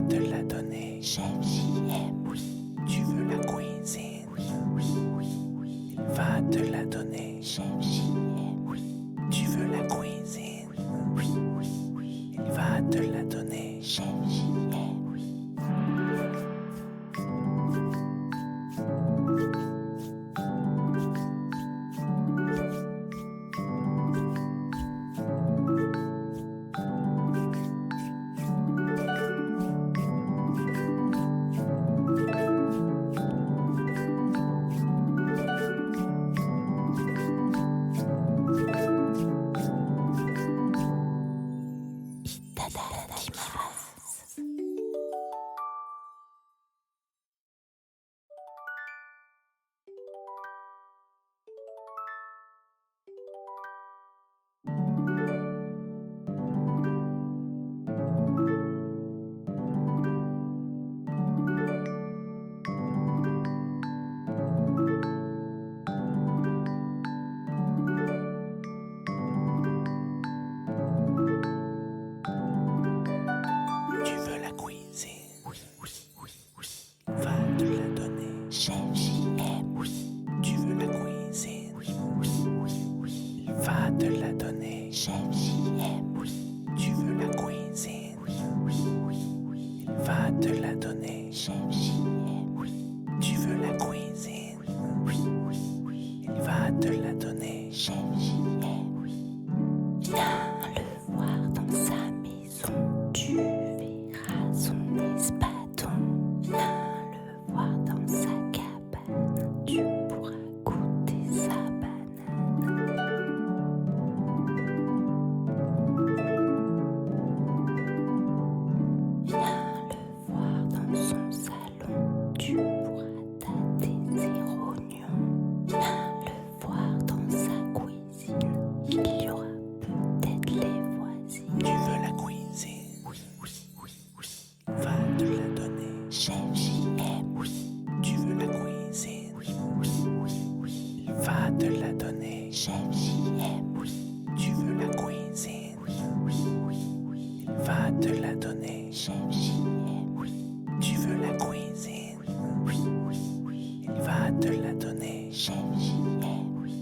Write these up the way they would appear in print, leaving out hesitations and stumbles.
te la donner. Chef JM, oui. Tu veux la cuisine? Oui, oui, oui, oui. Il va te la donner. Chef JM, oui. Tu veux la cuisine? Oui, oui, oui. Il va te la donner. Chef JM, oui. Tu veux la cuisine? Oui, oui, oui, oui. Il va te la donner. Chef JM, oui. Tu veux la cuisine? Oui, oui, oui, oui. Il va te la donner. Chef JM, oui. Tu veux la cuisine? Oui, oui, oui, oui. Il va te la donner. Chef JM, oui. Tu veux la cuisine? Oui, oui, oui. Il va te la donner. Chef JM, oui. Viens le voir dans sa maison, tu verras son espadon. Viens le voir dans sa cabane, tu pourras goûter sa banane. Viens le voir dans son salon, tu pourras tâter ses rognons. Viens le voir dans sa cuisine, il y aura peut-être les voisines. Tu veux la cuisine? Oui, oui, oui, oui. Il va te la donner. Chef JM, oui. Tu veux la cuisine? Oui, oui, oui, oui. Il va te la donner. Chef JM, oui. Tu veux la cuisine? Oui, oui, oui, oui. Il va te la donner. Chef JM, oui. Tu veux la cuisine? Oui, oui, oui. Il va te la donner. Chef JM, oui.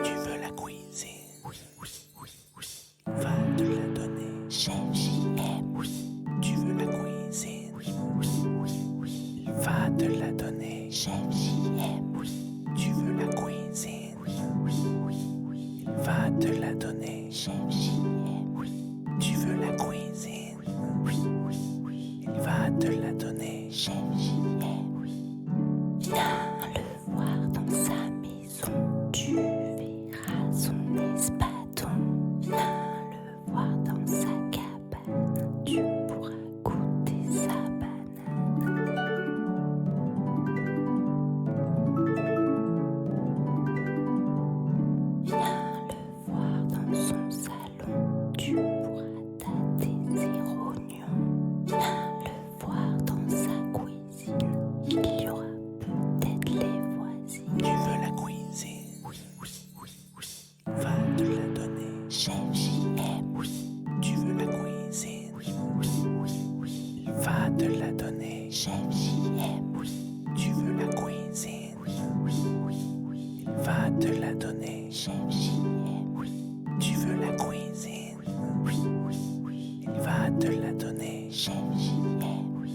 Tu veux la cuisine? Oui, oui, oui, oui. Il va te la donner. Chef JM, oui. Tu veux la cuisine? Oui, oui, oui, oui. Il va te la donner. Chef JM, oui. Tu veux la cuisine? Oui, oui, oui, oui. Il va te la donner. Chef JM, oui. Tu veux la cuisine? Oui, oui, oui. Il va te la donner. Chef JM, oui. Viens le voir dans sa maison, tu verras son espadon. Viens le voir dans sa cabane, tu pourras goûter sa banane. Viens le voir dans son salon, tu pourras tâter ses rognons. Viens le voir dans sa cuisine, il y aura peut-être les voisines. Tu veux la cuisine? Oui, oui, oui, oui. Il va te la donner. Chef JM, oui. Tu veux la cuisine? Oui, oui, oui, oui. Il va te la donner. Chef JM, oui. Tu veux la cuisine? Oui, oui, oui, oui. Il va te la donner. Chef JM, oui. Tu veux la cuisine? Oui, oui, oui. Il va te la donner. Chef JM, oui.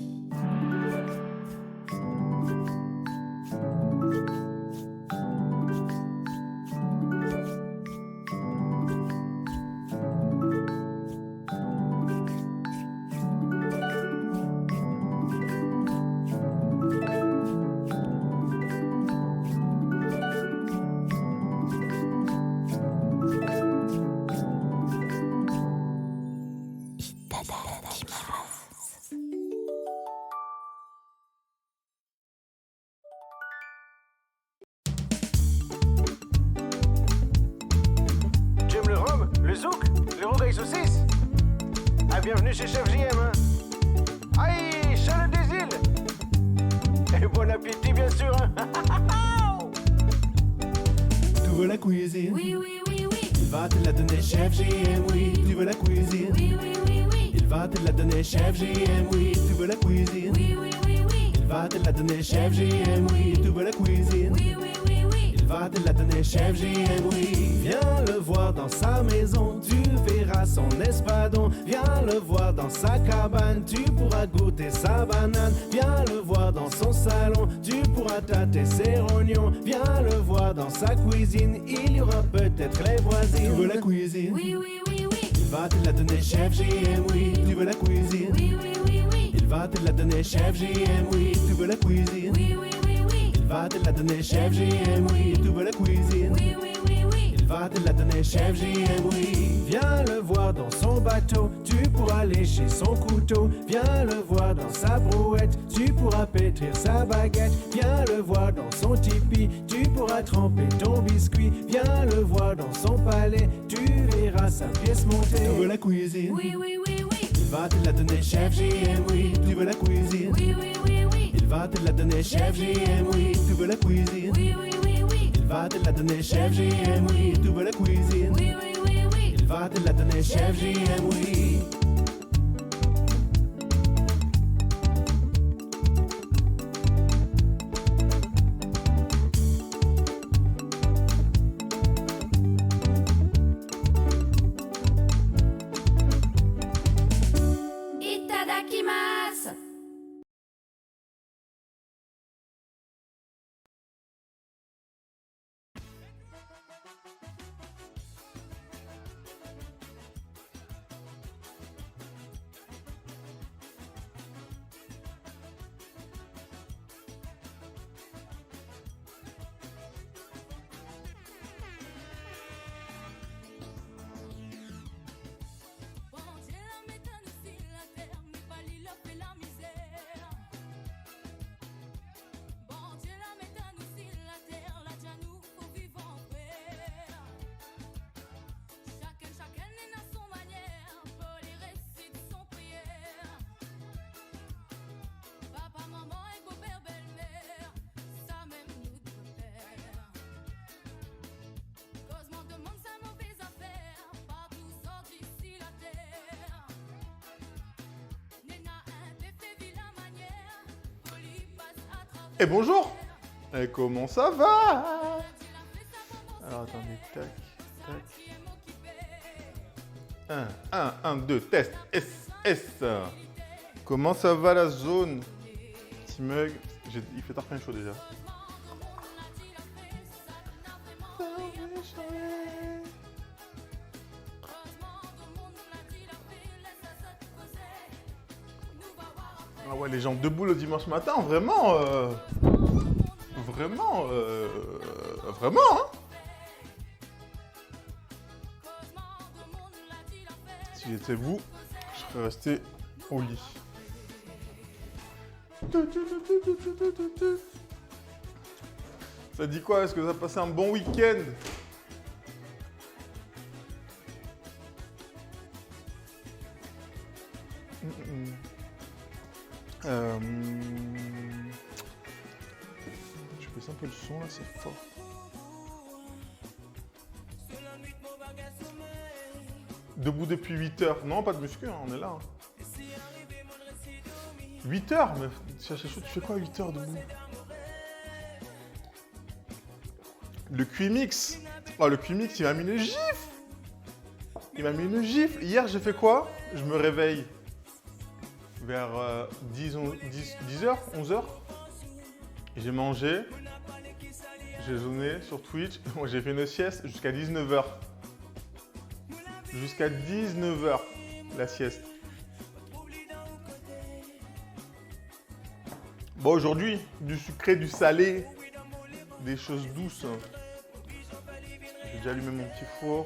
Tu aimes le rhum, le zouk, le rogaille saucisse? Ah, bienvenue chez Chef JM, hein. Aïe, Charles des îles. Et bon appétit, bien sûr, hein. Tu veux la cuisine? Oui, oui, oui, oui. Il va te la donner, Chef JM, oui. Tu veux la cuisine? Oui, oui, oui, oui. Il va te la donner, Chef JM, oui. Tu veux la cuisine? Oui, oui, oui, oui. Il va te la donner, Chef JM, oui. Tu veux la cuisine? Oui, oui, oui, oui. Il va te la donner, Chef JM, oui. Viens le voir dans sa maison, tu verras son espadon. Viens le voir dans sa cabane, tu pourras goûter sa banane. Viens le voir dans son salon, tu pourras tâter ses rognons. Viens le voir dans sa cuisine, il y aura peut-être les voisines. Tu veux la cuisine? Oui, oui, oui, oui. Il va te la donner, Chef JM, oui. Tu veux la cuisine? Oui, oui, oui, oui. Il va te la donner, Chef JM, oui. Tu veux la cuisine? Oui, oui, oui, oui. Il va te la donner, Chef JM, oui. Tu veux la cuisine? Oui, oui, oui, oui. Il va te la donner, Chef JM, oui. Viens le voir dans son bateau, tu pourras lécher son couteau. Viens le voir dans sa brouette, tu pourras pétrir sa baguette. Viens le voir dans son tipi, tu pourras tremper ton biscuit. Viens le voir dans son palais, tu verras sa pièce montée. Tu veux la cuisine? Oui, oui, oui, oui. Il va te la donner, Chef JM, oui. Tu veux la cuisine? Oui, oui, oui, oui. Il va te la donner, Chef JM, oui. Tu veux la cuisine? Oui, oui, oui, oui. Il va te la donner, Chef JM, oui. Tu veux la cuisine? Oui, oui, oui, oui. Il va te la donner, Chef JM, oui. Itadakimasu. Bon Dieu la m'étonne sur la terre, mais pas l'île fait la misère. Bon Dieu la m'étonne sur la terre, la Janou faut vivre en frère. Chacun est à son manière, pour les récits son prière. Papa, maman et beau-père, belle-mère, ça même nous de faire. Cause mon demande sa mauvaise affaire, partout sort d'ici la terre. Nena un fait vilain manière, Oli passe à travers. Et bonjour. Et comment ça va? Alors attendez, tac, tac. 1, 2, test, S. Comment ça va la zone? Petit mug, il fait tard chaud déjà. Ah ouais, les gens debout le dimanche matin, vraiment, vraiment, hein. Si j'étais vous, je serais resté au lit. Ça dit quoi? Est-ce que ça a passé un bon week-end? Je baisse un peu le son là, c'est fort. Debout depuis 8 heures. Non, pas de muscu, hein, on est là. Hein. 8 heures? Mais tu fais quoi à 8 heures debout? Le QMix. Oh, le QMix, il m'a mis une gifle. Il m'a mis une gifle. Hier, j'ai fait quoi? Je me réveille vers 10 h, 11 h. J'ai mangé. J'ai zoné sur Twitch. J'ai fait une sieste jusqu'à 19 h. Jusqu'à 19 h, la sieste. Bon, aujourd'hui, du sucré, du salé, des choses douces. J'ai déjà allumé mon petit four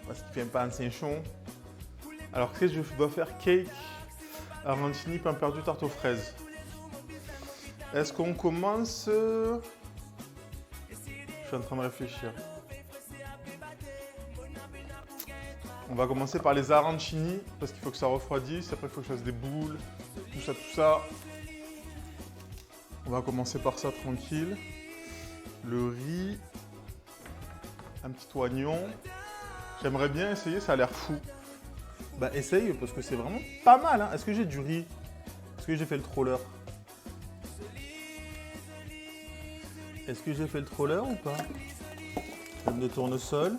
parce qu'il fait pas un cinchon. Alors, qu'est-ce que je dois faire? Cake, arancini, pain perdu, tarte aux fraises. Est-ce qu'on commence? Je suis en train de réfléchir. On va commencer par les arancini parce qu'il faut que ça refroidisse. Après, il faut que je fasse des boules. Tout ça, tout ça. On va commencer par ça tranquille. Le riz. Un petit oignon. J'aimerais bien essayer, ça a l'air fou. Bah essaye parce que c'est vraiment pas mal. Hein. Est-ce que j'ai du riz? Est-ce que j'ai fait le troller? Est-ce que j'ai fait le troller ou pas? Crème de tournesol.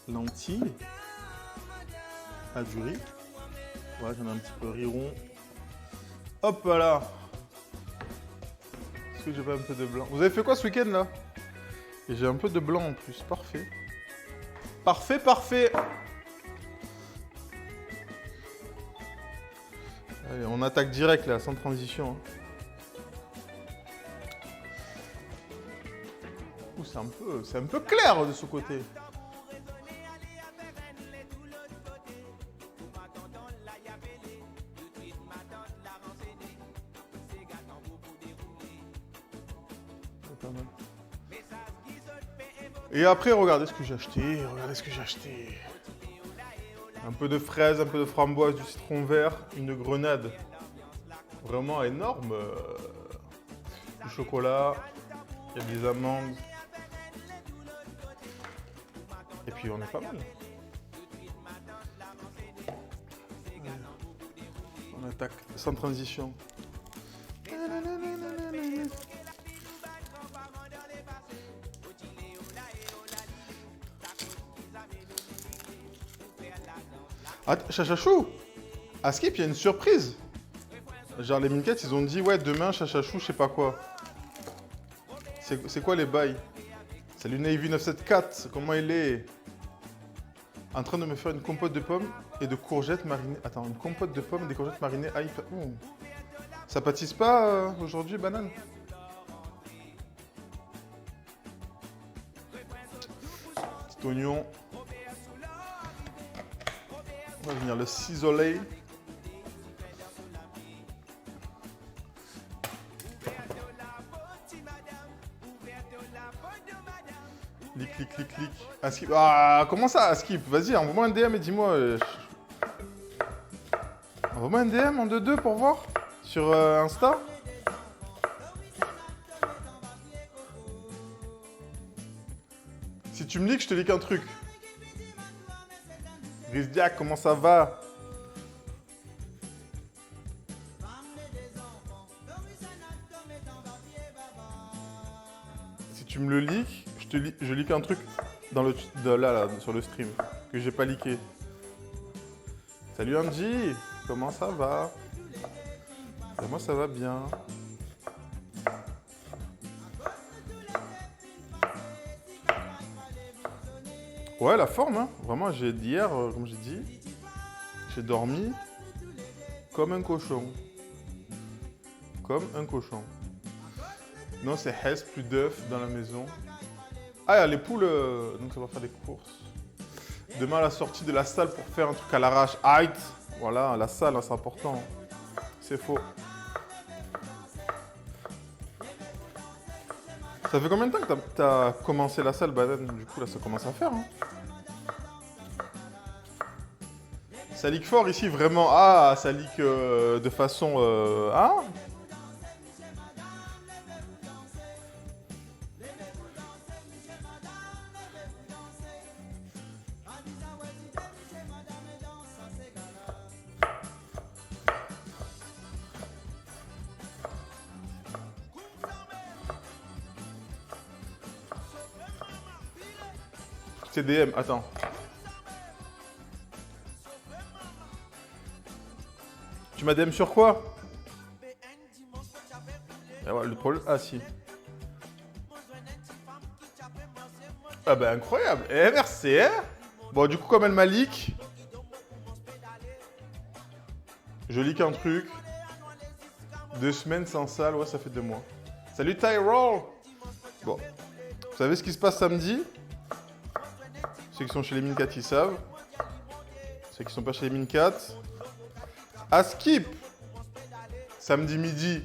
Lentilles. Ah, du riz. Ouais, j'en ai un petit peu riz rond. Hop là. Est-ce que j'ai pas un peu de blanc? Vous avez fait quoi ce week-end là? Et j'ai un peu de blanc en plus. Parfait. Parfait, parfait. Allez, on attaque direct là, sans transition. Hein. Ouh, c'est un peu clair de ce côté. Pas mal. Et après, regardez ce que j'ai acheté. Regardez ce que j'ai acheté. Un peu de fraises, un peu de framboise, du citron vert, une grenade vraiment énorme. Du chocolat, il y a des amandes. Et puis on est pas mal. On attaque sans transition. Ah, Chachachou, à Skip, il y a une surprise. Genre les Minket, ils ont dit ouais demain Chachachou, je sais pas quoi. C'est quoi les bails? Salut Navy 974, comment il est? En train de me faire une compote de pommes et de courgettes marinées. Attends, une compote de pommes et des courgettes marinées. Ah, ça pâtisse pas aujourd'hui, banane? Petit oignon. On va venir le cisoler. Clic. Askip. Ah, comment ça, Askip? Vas-y, envoie-moi un DM et dis-moi. Envoie-moi un DM en 2-2 pour voir. Sur Insta. Si tu me leaks, je te leak un truc. Rizdiak, comment ça va? Si tu me le leaks, je leak un truc dans là, sur le stream que j'ai pas leaké. Salut Angie, comment ça va? Moi ça va bien. Ouais, la forme, hein. Vraiment, d'hier, comme j'ai dit, j'ai dormi comme un cochon. Comme un cochon. Non, c'est Hess, plus d'œufs dans la maison. Ah, il y a les poules, donc ça va faire des courses. Demain, à la sortie de la salle pour faire un truc à l'arrache. Aïe! Voilà, la salle, hein, c'est important. C'est faux. Ça fait combien de temps que t'as commencé la salle, banane? Du coup, là, ça commence à faire. Hein. Ça leak fort ici, vraiment. Ah, ça leak de façon... Ah. TDM, attends. Tu m'as DM sur quoi? Ouais, le problème... Ah si. Ah bah incroyable. Eh merci hein. Bon du coup comme elle m'a leak, je leak un truc. 2 semaines sans salle, ouais ça fait 2 mois. Salut Tyrol. Bon. Vous savez ce qui se passe samedi? Ceux qui sont chez les Minkat, ils savent. Ceux qui sont pas chez les Mincat. À Skip. Samedi midi.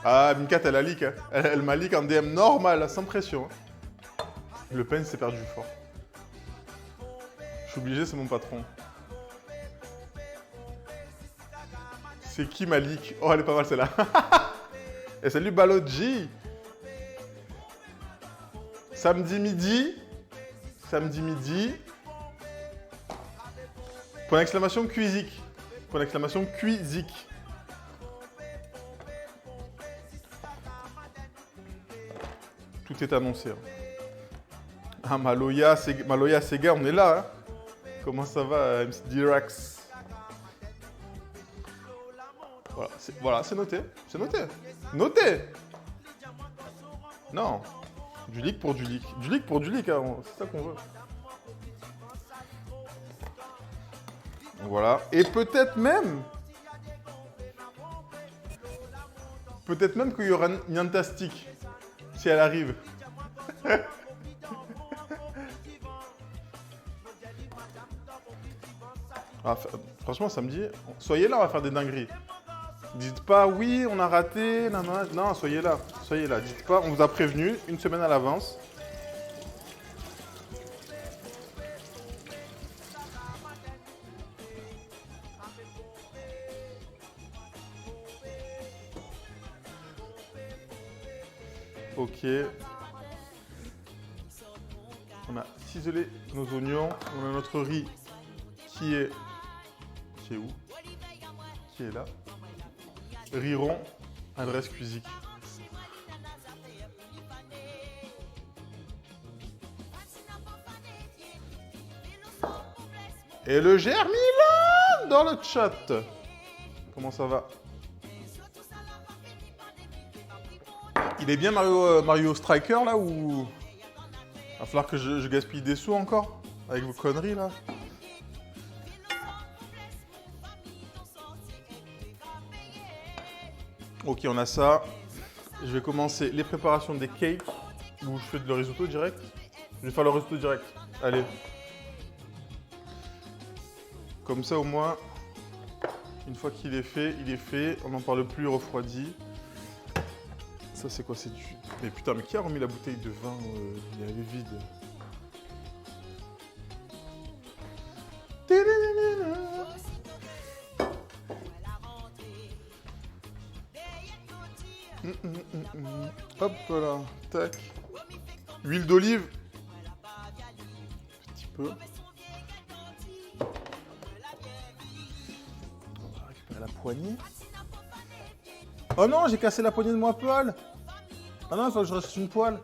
Ah, Mincat, elle a leak. Hein. Elle m'a leak en DM normal, sans pression. Hein. Le Pen s'est perdu fort. Je suis obligé, c'est mon patron. C'est qui ma leak? Oh, elle est pas mal celle-là. Et salut Balodji. Samedi midi. Samedi midi. Point d'exclamation Cuisic. Point d'exclamation Cuisic. Tout est annoncé. Hein. Ah, Maloya, Sega, on est là. Hein. Comment ça va, MC Dirax? Voilà, c'est noté. C'est noté. Noté. Non. Du leak pour du leak. Du leak pour du leak, hein. C'est ça qu'on veut. Voilà. Et peut-être même qu'il y aura Niantastic si elle arrive. Ah, franchement, samedi, soyez là, on va faire des dingueries. Dites pas oui, on a raté, non, soyez là. Dites pas, on vous a prévenu une semaine à l'avance. Ok. On a ciselé nos oignons. On a notre riz qui est où? Qui est là. Riz rond, adresse Cuisic. Et le Germilan dans le chat. Comment ça va? Il est bien Mario Striker là ou... Va falloir que je gaspille des sous encore avec vos conneries là. Ok, on a ça. Je vais commencer les préparations des cakes. Ou je fais le risotto direct. Je vais faire le risotto direct. Allez. Comme ça au moins, une fois qu'il est fait, il est fait. On n'en parle plus, refroidi. Ça c'est quoi? C'est du... Mais putain, mais qui a remis la bouteille de vin? Il est vide. Hop là, tac. Huile d'olive. Un petit peu. On va récupérer la poignée. Oh non, j'ai cassé la poignée de ma poêle. Ah non, il faut que je reste une poêle.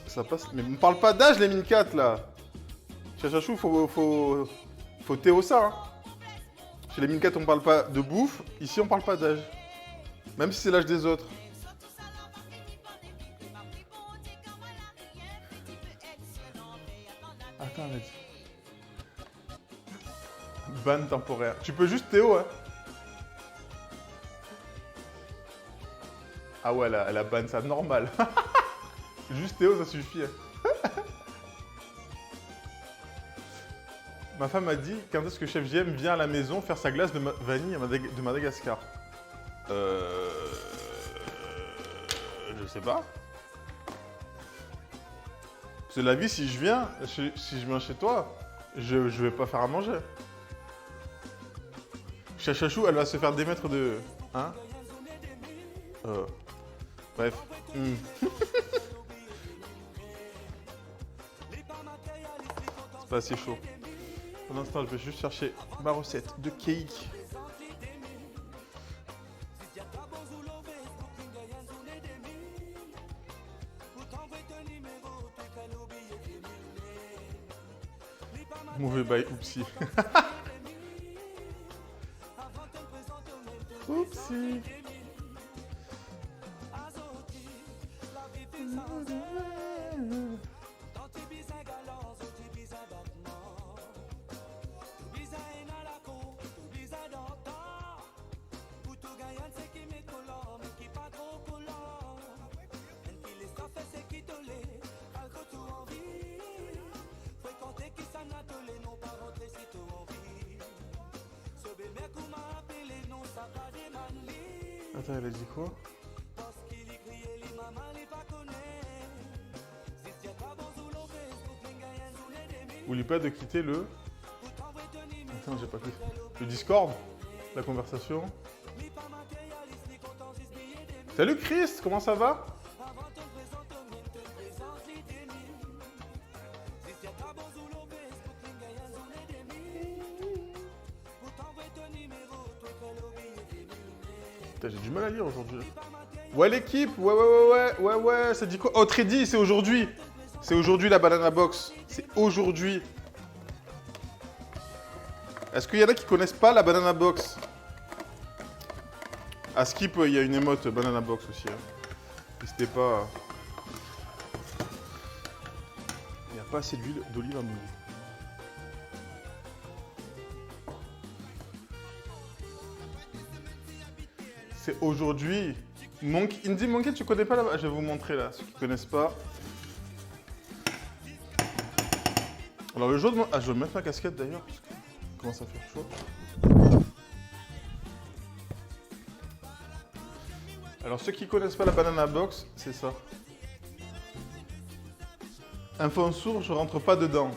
Ça passe. Mais me parle pas d'âge les Mincat là. Chachachou, faut théo ça. Hein. Chez les Mincat, on parle pas de bouffe. Ici, on parle pas d'âge. Même si c'est l'âge des autres. Attends, vas-y. Ban temporaire. Tu peux juste Théo, hein. Ah ouais, elle a ban ça normal. Juste Théo, ça suffit. Hein. Ma femme m'a dit, quand est-ce que Chef JM vient à la maison faire sa glace de vanille de Madagascar? Je sais pas. C'est la vie, si je viens chez toi, je vais pas faire à manger. Chachachou, elle va se faire démettre de... Hein? Bref. C'est pas assez chaud. Pour l'instant, je vais juste chercher ma recette de cake. Mauvais bail, oupsie. Oupsie. Attends, elle a dit quoi? Oublie pas de quitter le... Attends, j'ai pas pu. Le Discord, la conversation. Salut Christ, comment ça va? Putain, j'ai du mal à lire aujourd'hui. Ouais l'équipe, ouais, ça dit quoi? Oh Treddy, c'est aujourd'hui. C'est aujourd'hui la banana box. C'est aujourd'hui. Est-ce qu'il y en a qui connaissent pas la banana box? À Skip, il y a une émote banana box aussi. Hein. N'hésitez pas. Il n'y a pas assez d'huile d'olive à mouiller. C'est aujourd'hui. Indie Monkey, tu connais pas là-bas? Je vais vous montrer là, ceux qui connaissent pas. Alors le jeu de... Ah, je vais mettre ma casquette d'ailleurs, parce que commence à faire chaud. Alors ceux qui connaissent pas la banana box, c'est ça. Un fond sourd, je rentre pas dedans.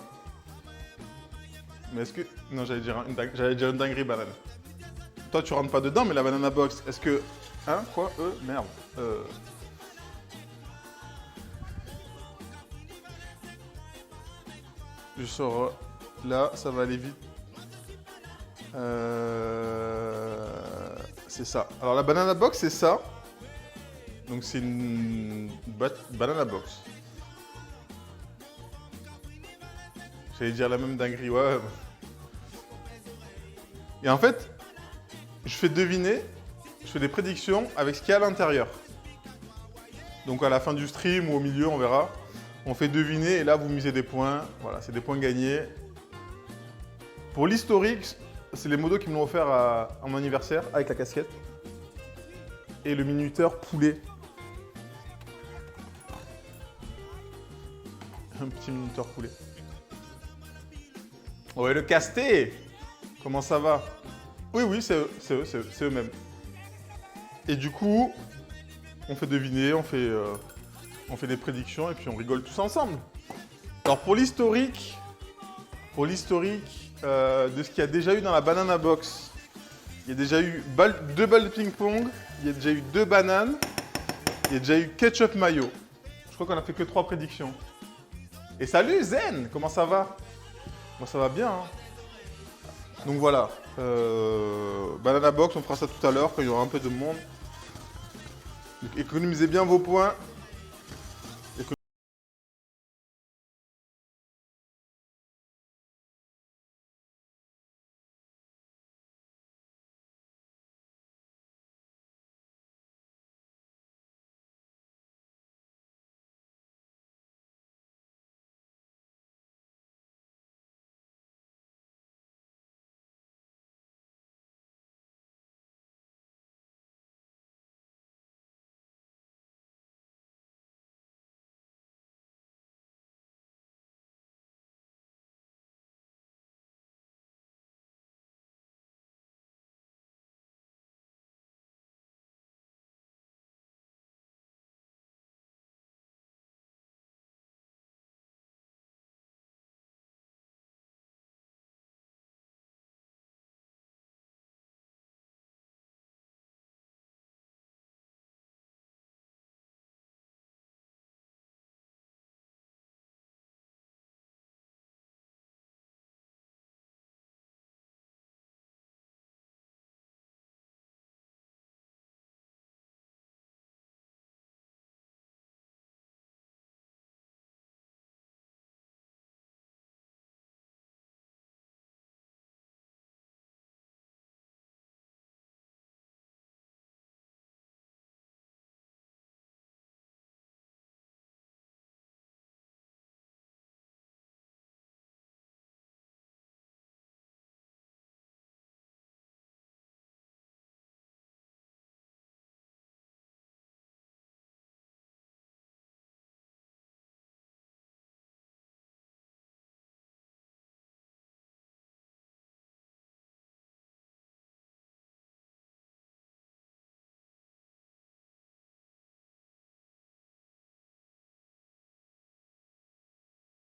Mais est-ce que... Non, j'allais dire une dinguerie banane. Toi, tu rentres pas dedans, mais la banana box, est-ce que... Hein? Quoi? Merde. Je sors là, ça va aller vite. C'est ça. Alors la banana box, c'est ça. Donc c'est une banana box. J'allais dire la même dinguerie, ouais. Et en fait, je fais deviner, je fais des prédictions avec ce qu'il y a à l'intérieur. Donc à la fin du stream ou au milieu, on verra. On fait deviner et là, vous misez des points. Voilà, c'est des points gagnés. Pour l'historique, c'est les modos qui me l'ont offert à mon anniversaire avec la casquette. Et le minuteur poulet. Un petit minuteur poulet. Ouais, le casté. Comment ça va? Oui, c'est eux-mêmes. Et du coup, on fait deviner, on fait des prédictions et puis on rigole tous ensemble. Alors pour l'historique de ce qu'il y a déjà eu dans la banana box, il y a déjà eu 2 balles de ping-pong, il y a déjà eu 2 bananes, il y a déjà eu ketchup mayo. Je crois qu'on a fait que 3 prédictions. Et salut Zen, comment ça va? Moi ça va bien. Hein. Donc voilà, banana box, on fera ça tout à l'heure quand il y aura un peu de monde. Donc économisez bien vos points.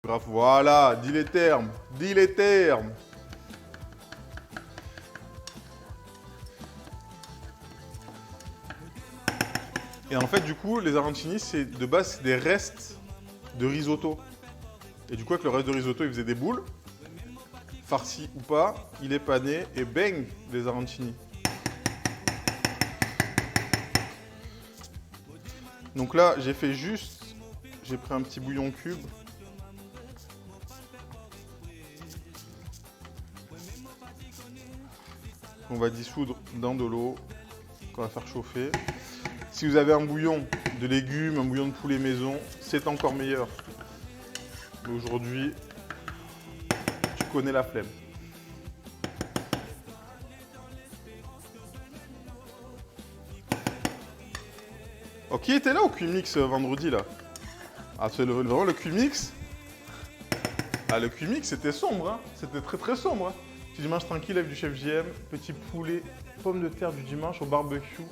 Bref, voilà, dis les termes, dis les termes. Et en fait, du coup, les arancini, c'est de base, c'est des restes de risotto. Et du coup, avec le reste de risotto, il faisait des boules, farci ou pas, il est pané et bang, les arancini. Donc là, j'ai fait juste, j'ai pris un petit bouillon cube. On va dissoudre dans de l'eau, qu'on va faire chauffer. Si vous avez un bouillon de légumes, un bouillon de poulet maison, c'est encore meilleur. Mais aujourd'hui, tu connais la flemme. Oh, qui était là au Cuimix vendredi là? Ah, c'est vraiment le Cuimix. Ah, le Cuimix c'était sombre, hein. C'était très très sombre. Hein. Petit dimanche tranquille avec du chef JM, petit poulet, pommes de terre du dimanche au barbecue.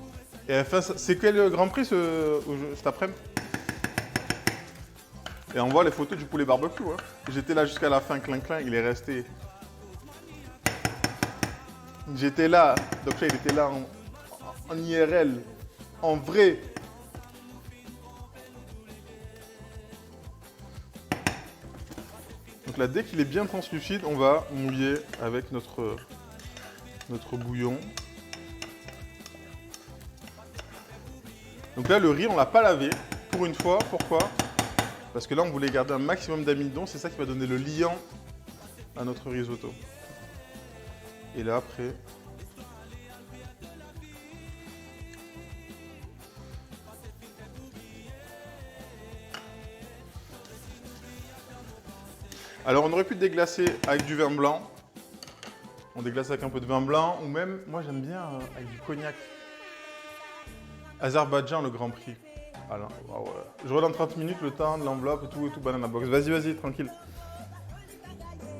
Et enfin, c'est quel Grand Prix cet après-midi? Et on voit les photos du poulet barbecue. Hein. J'étais là jusqu'à la fin, clin, il est resté. J'étais là, donc là il était là en IRL, en vrai. Donc là, dès qu'il est bien translucide, on va mouiller avec notre bouillon. Donc là, le riz, on ne l'a pas lavé, pour une fois. Pourquoi? Parce que là, on voulait garder un maximum d'amidon. C'est ça qui va donner le liant à notre risotto. Et là, après... Alors, on aurait pu déglacer avec du vin blanc. On déglace avec un peu de vin blanc. Ou même, moi, j'aime bien avec du cognac. Azerbaïdjan, le Grand Prix. Alors, oh ouais. Je reviens dans 30 minutes, le temps de l'enveloppe et tout, banana box. Vas-y, tranquille.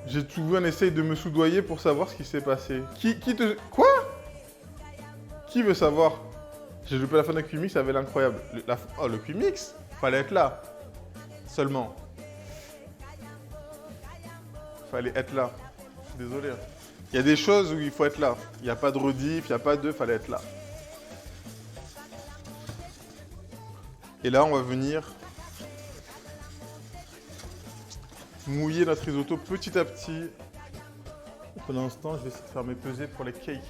J'ai tout vu, on essaye de me soudoyer pour savoir ce qui s'est passé. Qui te... Quoi? Qui veut savoir? J'ai loupé la fin d'un Cuimix, ça avait l'incroyable. Oh, le Cuimix? Fallait être là. Seulement. Fallait être là. Je suis désolé. Il y a des choses où il faut être là. Il n'y a pas de rediff, il n'y a pas de... Fallait être là. Et là, on va venir mouiller notre risotto petit à petit. Pendant ce temps, je vais essayer de faire mes pesées pour les cakes.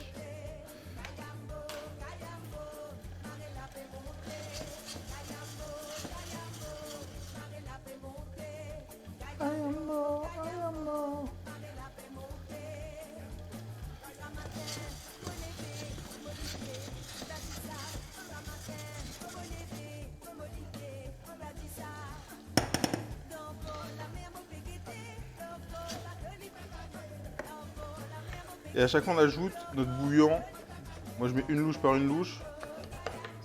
Et à chaque fois, on ajoute notre bouillon. Moi, je mets une louche par une louche.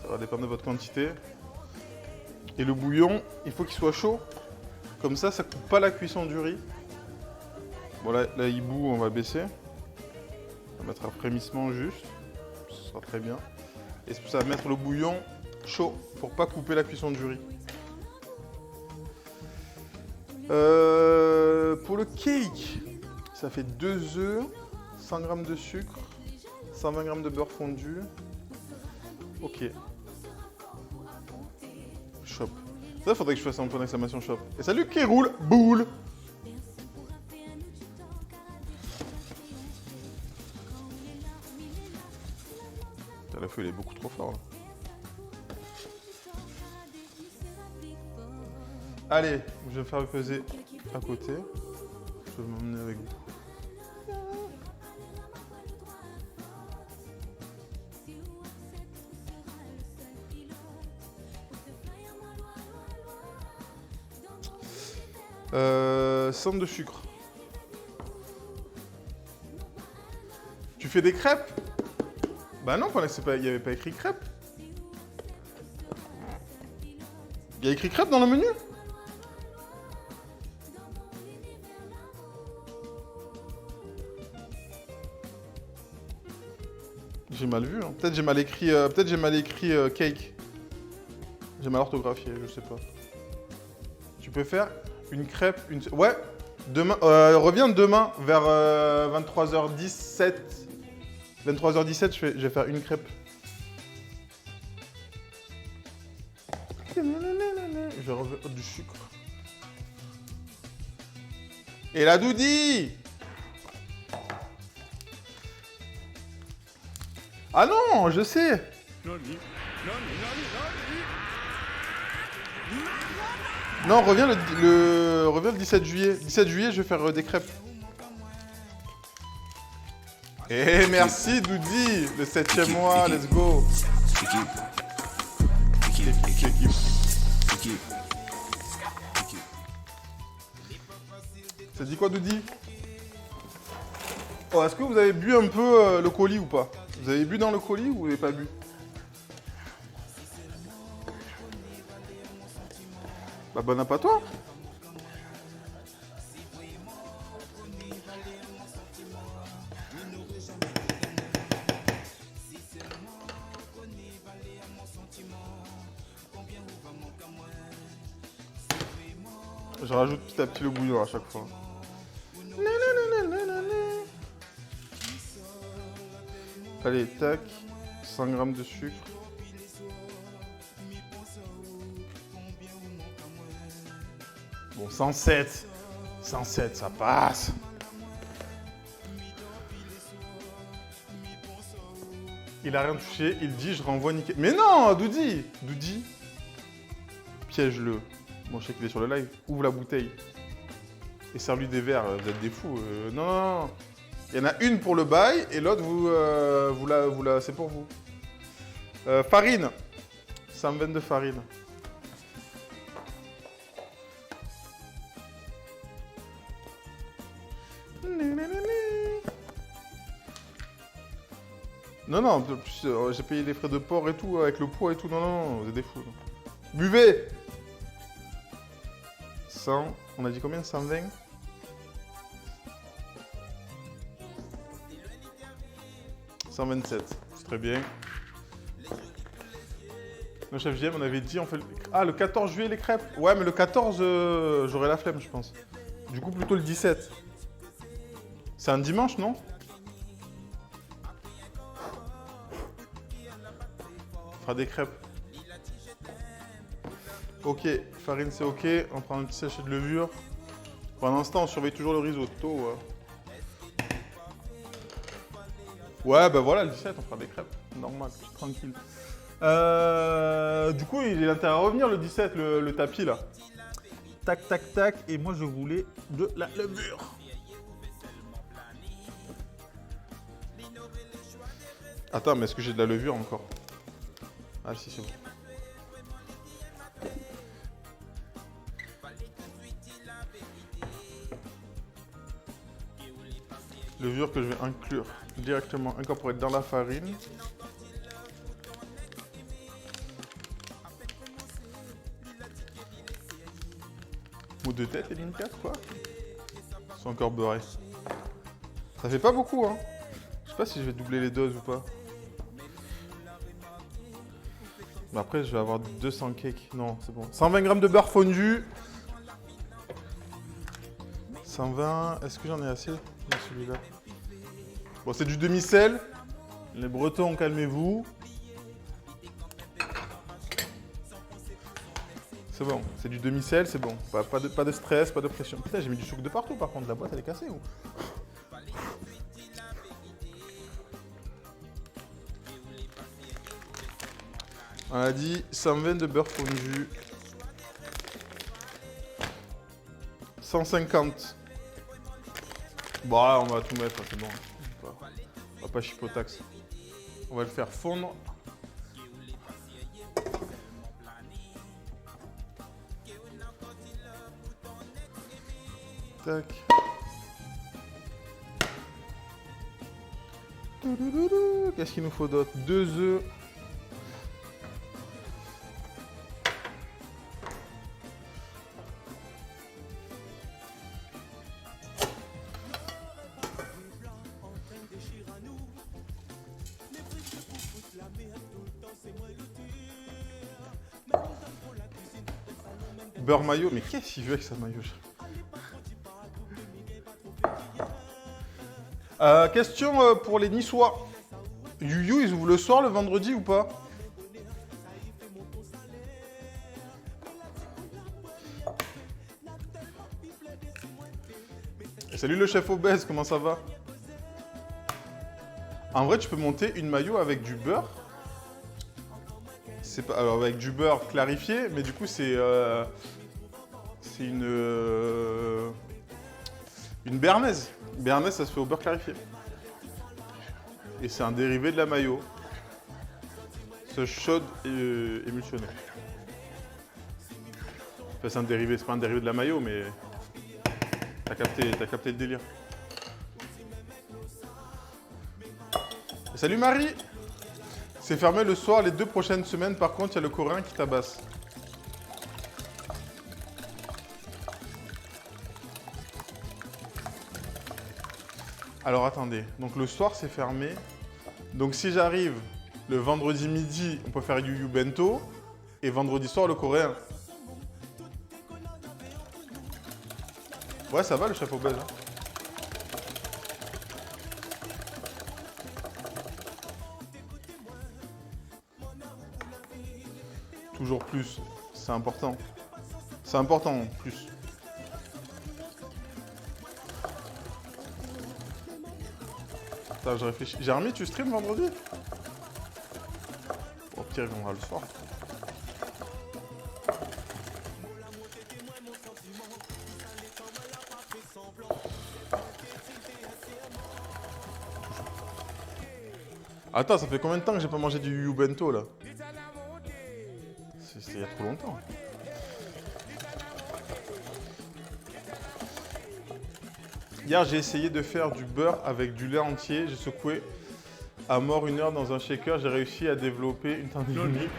Ça va dépendre de votre quantité. Et le bouillon, il faut qu'il soit chaud. Comme ça, ça ne coupe pas la cuisson du riz. Bon, là, il bout, on va baisser. On va mettre un frémissement juste. Ce sera très bien. Et ça va mettre le bouillon chaud pour ne pas couper la cuisson du riz. Pour le cake, ça fait 2 œufs. 100 g de sucre, 120 g de beurre fondu. Ok. Shop. Ça, faudrait que je fasse un point d'exclamation shop. Et salut qui roule, boule. Putain, le feu, il est beaucoup trop fort là. Allez, je vais me faire peser à côté. Je vais m'emmener avec vous. Centre de sucre. Tu fais des crêpes? Bah non, il n'y avait pas écrit crêpes. Il y a écrit crêpes dans le menu? J'ai mal vu. Hein. Peut-être j'ai mal écrit, cake. J'ai mal orthographié, je sais pas. Tu peux faire Une crêpe, une... Ouais, demain, reviens demain vers 23h17. 23h17, je vais faire une crêpe. Je vais revenir du sucre. Et la Doudi! Ah non, je sais! Non, reviens le 17 juillet. 17 juillet, je vais faire des crêpes. Et merci Doudi, le 7e mois, let's go. Ça dit quoi Doudi? Oh, est-ce que vous avez bu un peu le colis ou pas? Vous avez bu dans le colis ou vous n'avez pas bu? Bah bon app à toi. Je rajoute petit à petit le bouillon à chaque fois. Allez, tac. 100 g de sucre. Bon, 107. 107, ça passe. Il a rien touché, il dit je renvoie nickel. Mais non, Doudi! Doudi, piège-le. Bon, je sais qu'il est sur le live. Ouvre la bouteille. Et serre-lui des verres. Vous êtes des fous. Non, non, non. Il y en a une pour le bail et l'autre, c'est pour vous. Farine. 120 de farine. Non, non, en plus, j'ai payé les frais de port et tout, avec le poids et tout. Non, non, non, vous êtes des fous. Buvez! 100, on a dit combien? 120? « 127, c'est très bien. Le chef JM, on avait dit, on fait... Ah, le 14 juillet, les crêpes. Ouais, mais le 14, j'aurai la flemme, je pense. Du coup, plutôt le 17. C'est un dimanche, non? On fera des crêpes. Ok, farine, c'est ok. On prend un petit sachet de levure. Pendant ce temps, on surveille toujours le risotto. Ouais. Ouais, bah voilà, le 17, on fera des crêpes. Normal, tranquille. Du coup, il est intérêt à revenir le 17, le tapis là. Tac, tac, tac. Et moi, je voulais de la levure. Attends, mais est-ce que j'ai de la levure encore? Ah si, c'est bon. Levure que je vais inclure directement, incorporer dans la farine. Mot de tête, les lignes 4, quoi. Ils sont encore beurrés. Ça fait pas beaucoup, hein. Je sais pas si je vais doubler les doses ou pas. Mais après, je vais avoir 200 cakes. Non, c'est bon. 120 g de beurre fondu. 120. Est-ce que j'en ai assez? Celui-là. Bon, c'est du demi-sel. Les Bretons, calmez-vous. C'est bon, c'est du demi-sel, c'est bon. Pas de stress, pas de pression. Putain, j'ai mis du sucre de partout par contre. La boîte, elle est cassée ou? On a dit 120 de beurre fondu. 150. Bon, là, on va tout mettre, c'est bon. On va pas chipotax. On va le faire fondre. Tac. Qu'est-ce qu'il nous faut d'autre? 2 œufs. Beurre mayo. Mais qu'est-ce qu'il veut avec sa mayo? Question pour les Niçois. Youyou, ils ouvrent le soir le vendredi ou pas? Salut le chef obèse, comment ça va? En vrai, tu peux monter une mayo avec du beurre. C'est pas, alors avec du beurre clarifié, mais du coup c'est une béarnaise. Béarnaise, ça se fait au beurre clarifié. Et c'est un dérivé de la mayo. Sauce chaude et émulsionnée. Enfin, c'est un dérivé, c'est pas un dérivé de la mayo, mais t'as capté le délire. Salut Marie! C'est fermé le soir les 2 prochaines semaines, par contre, il y a le coréen qui tabasse. Alors attendez, donc le soir c'est fermé. Donc si j'arrive le vendredi midi, on peut faire Yu Yu Bento. Et vendredi soir le coréen. Ouais, ça va le chef obèse. Hein. Toujours plus, c'est important. C'est important, plus. Attends, je réfléchis. Jérémy, tu stream vendredi? Au pire, il viendra le soir. Attends, ça fait combien de temps que j'ai pas mangé du Yu Yu Bento là? C'est il y a trop longtemps. Hier, j'ai essayé de faire du beurre avec du lait entier. J'ai secoué à mort 1 heure dans un shaker. J'ai réussi à développer une tendinite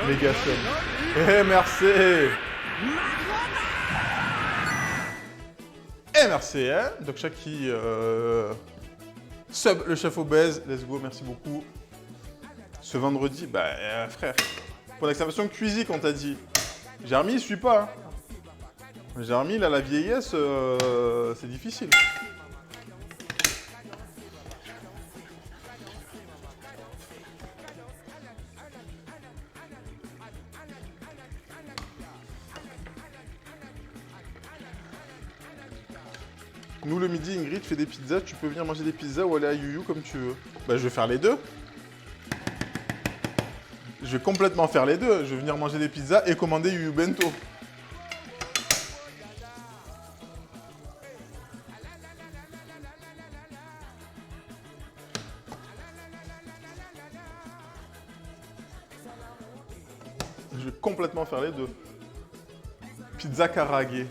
méga saine. Eh, merci! Eh, merci, hein? Donc, Chaki, sub le chef obèse. Let's go, merci beaucoup. Ce vendredi, bah, frère. Pour l'exclamation cuisine, on t'a dit. Jérémy, il suit pas. Hein. Jérémy, là, la vieillesse, c'est difficile. Nous, le midi, Ingrid fait des pizzas. Tu peux venir manger des pizzas ou aller à Yu Yu comme tu veux. Bah, je vais faire les deux. Je vais complètement faire les deux. Je vais venir manger des pizzas et commander Yu Yu Bento. Je vais complètement faire les deux. Pizza Karage.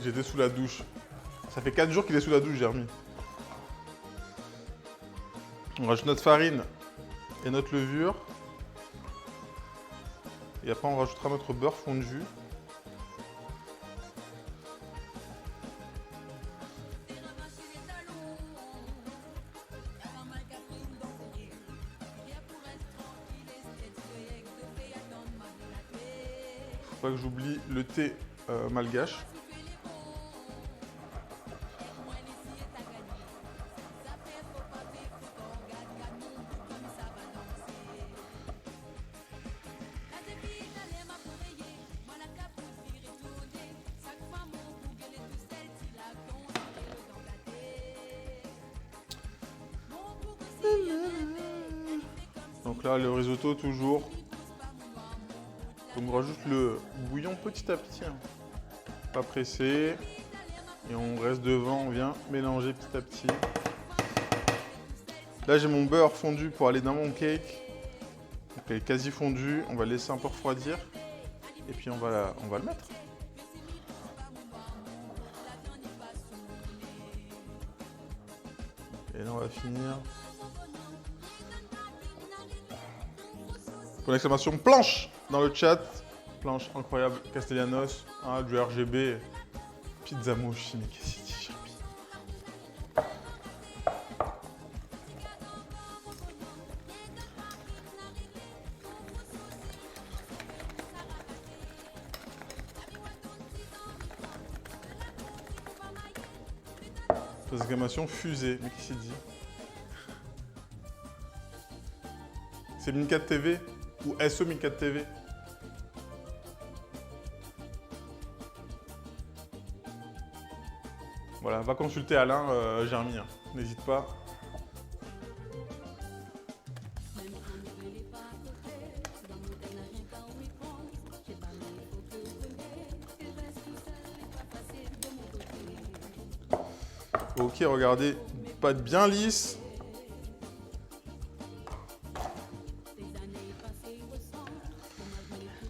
J'étais sous la douche. Ça fait 4 jours qu'il est sous la douche, Jérémy. On rajoute notre farine et notre levure. Et après, on rajoutera notre beurre fondu. Faut pas que j'oublie le thé malgache. Donc là, le risotto toujours. Donc on rajoute le bouillon petit à petit. Hein. Pas pressé. Et on reste devant, on vient mélanger petit à petit. Là, j'ai mon beurre fondu pour aller dans mon cake. Donc elle est quasi fondue. On va le laisser un peu refroidir. Et puis on va le mettre. Et là, on va finir. Pour l'exclamation planche dans le chat. Planche incroyable, Castellanos, hein, du RGB, pizza mochi, mais qu'est-ce qu'il dit, Exclamation fusée. Mais qui s'est dit? C'est Min4 TV ou SO Min4 TV? Voilà, va consulter Alain Germy, hein. N'hésite pas. Ok, regardez, pâte bien lisse.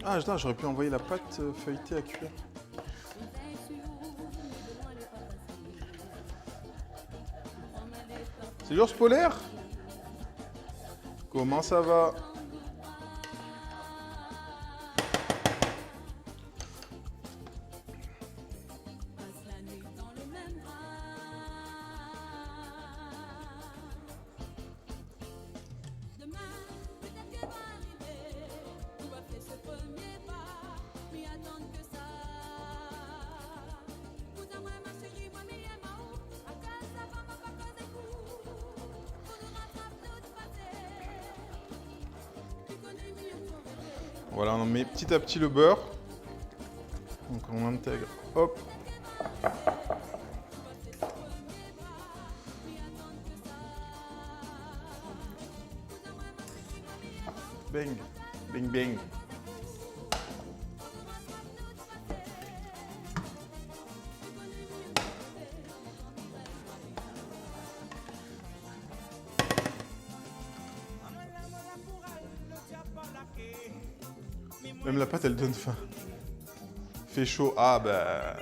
Ah, putain, j'aurais pu envoyer la pâte feuilletée à cuire. C'est l'ours polaire? Comment ça va? Voilà, on met petit à petit le beurre. Donc on intègre, hop. Bang, bang, bang. Même la pâte, elle donne faim. Fait chaud. Ah bah...